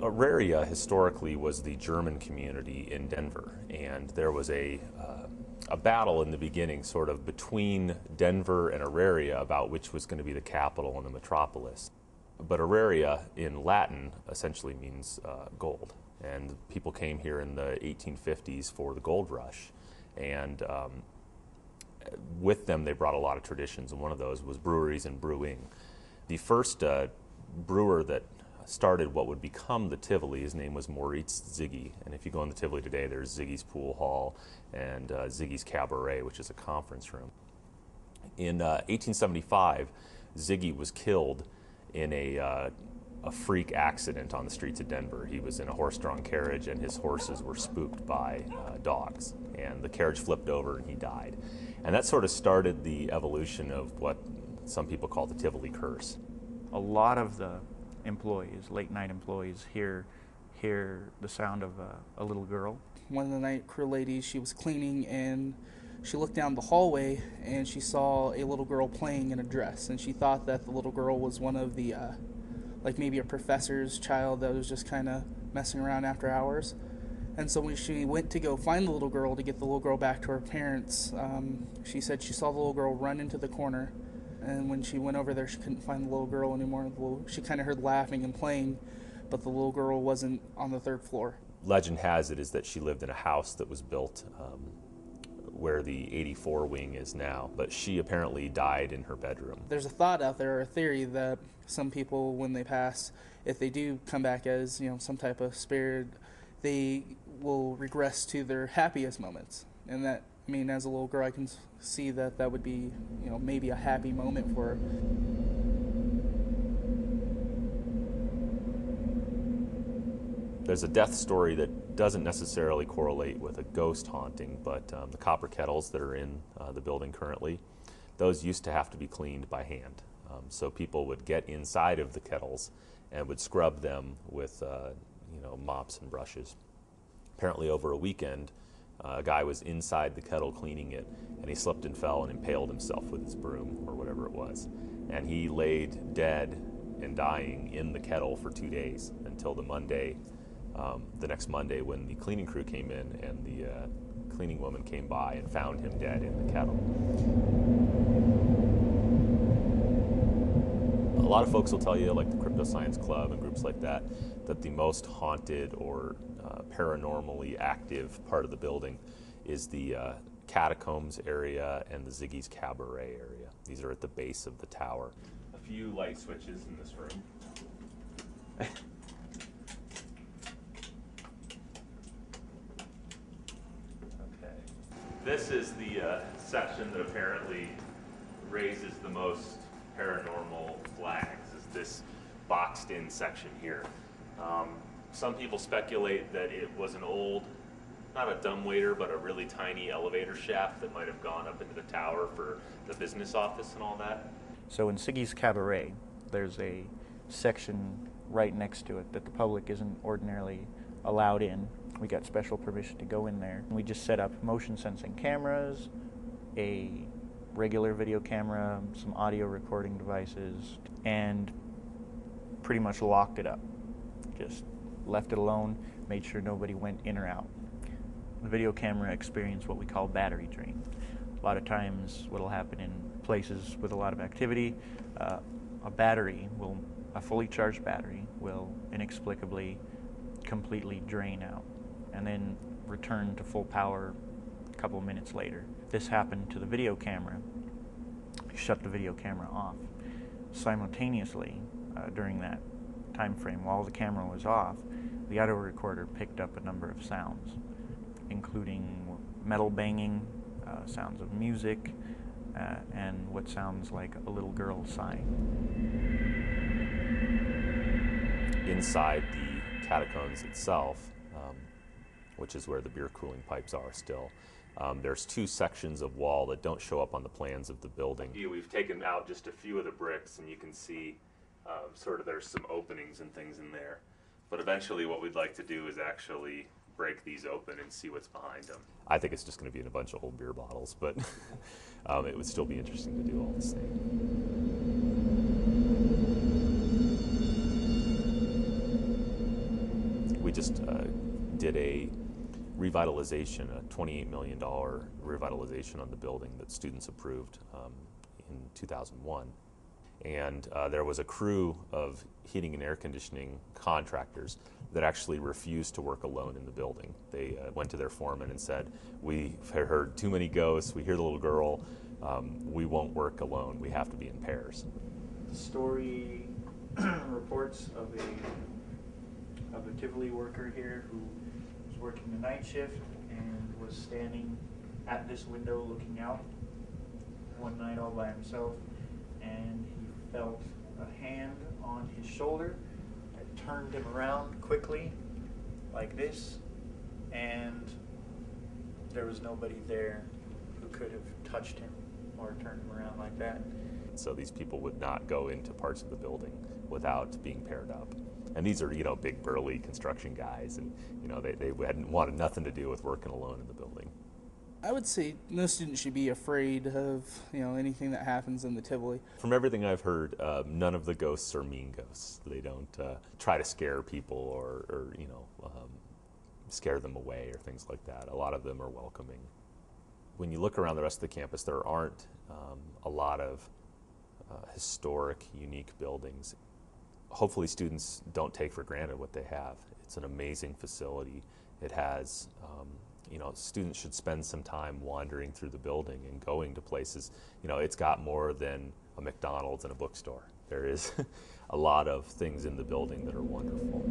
Auraria historically was the German community in Denver, and there was a battle in the beginning sort of between Denver and Auraria about which was going to be the capital and the metropolis. But Auraria in Latin essentially means gold, and people came here in the 1850s for the gold rush, and with them they brought a lot of traditions, and one of those was breweries and brewing. The first brewer that started what would become the Tivoli, his name was Moritz Ziggy, and if you go in the Tivoli today, there's Ziggy's Pool Hall and Ziggy's Cabaret, which is a conference room. In 1875, Ziggy was killed in a freak accident on the streets of Denver. He was in a horse-drawn carriage, and his horses were spooked by dogs, and the carriage flipped over and he died. And that sort of started the evolution of what some people call the Tivoli curse. A lot of the employees, late night employees, hear the sound of a little girl. One of the night crew ladies, she was cleaning, and she looked down the hallway and she saw a little girl playing in a dress, and she thought that the little girl was one of the like maybe a professor's child that was just kind of messing around after hours. And so when she went to go find the little girl to get the little girl back to her parents, she said she saw the little girl run into the corner. And when she went over there, she couldn't find the little girl anymore. She kind of heard laughing and playing, but the little girl wasn't on the third floor. Legend has it is that she lived in a house that was built where the 84 wing is now, but she apparently died in her bedroom. There's a thought out there, or a theory, that some people, when they pass, if they do come back as, some type of spirit, they will regress to their happiest moments. And that, as a little girl, I can see that that would be, maybe a happy moment for her. There's a death story that doesn't necessarily correlate with a ghost haunting, but the copper kettles that are in the building currently, those used to have to be cleaned by hand. So people would get inside of the kettles and would scrub them with mops and brushes. Apparently over a weekend, a guy was inside the kettle cleaning it, and he slipped and fell and impaled himself with his broom or whatever it was. And he laid dead and dying in the kettle for 2 days until the next Monday, when the cleaning crew came in and the cleaning woman came by and found him dead in the kettle. A lot of folks will tell you, like the Crypto Science Club and groups like that, that the most haunted or paranormally active part of the building is the Catacombs area and the Ziggy's Cabaret area. These are at the base of the tower. A few light switches in this room. This is the section that apparently raises the most paranormal flags, is this boxed in section here. Some people speculate that it was an old, not a dumbwaiter, but a really tiny elevator shaft that might have gone up into the tower for the business office and all that. So in Ziggy's Cabaret, there's a section right next to it that the public isn't ordinarily allowed in. We got special permission to go in there. We just set up motion sensing cameras, a regular video camera, some audio recording devices, and pretty much locked it up. Just left it alone, made sure nobody went in or out. The video camera experienced what we call battery drain. A lot of times what'll happen in places with a lot of activity, a fully charged battery will inexplicably completely drain out and then return to full power a couple of minutes later. This happened to the video camera. Shut the video camera off. Simultaneously, during that time frame, while the camera was off, the audio recorder picked up a number of sounds, including metal banging, sounds of music, and what sounds like a little girl sighing. Inside the Catacombs itself, which is where the beer cooling pipes are still, there's two sections of wall that don't show up on the plans of the building. We've taken out just a few of the bricks, and you can see sort of there's some openings and things in there. But eventually what we'd like to do is actually break these open and see what's behind them. I think it's just going to be in a bunch of old beer bottles, but it would still be interesting to do all the same. We just did a revitalization, a $28 million revitalization on the building that students approved in 2001. And there was a crew of heating and air conditioning contractors that actually refused to work alone in the building. They went to their foreman and said, "We have heard too many ghosts, we hear the little girl, we won't work alone, we have to be in pairs." The story reports of a Tivoli worker here who was working the night shift and was standing at this window looking out one night all by himself, and he felt a hand on his shoulder. It turned him around quickly like this, and there was nobody there who could have touched him or turned him around like that. So these people would not go into parts of the building without being paired up. And these are, big burly construction guys, and they hadn't wanted nothing to do with working alone in the building. I would say no student should be afraid of anything that happens in the Tivoli. From everything I've heard, none of the ghosts are mean ghosts. They don't try to scare people or scare them away or things like that. A lot of them are welcoming. When you look around the rest of the campus, there aren't a lot of historic, unique buildings. Hopefully students don't take for granted what they have. It's an amazing facility. It has, students should spend some time wandering through the building and going to places. It's got more than a McDonald's and a bookstore. There is a lot of things in the building that are wonderful.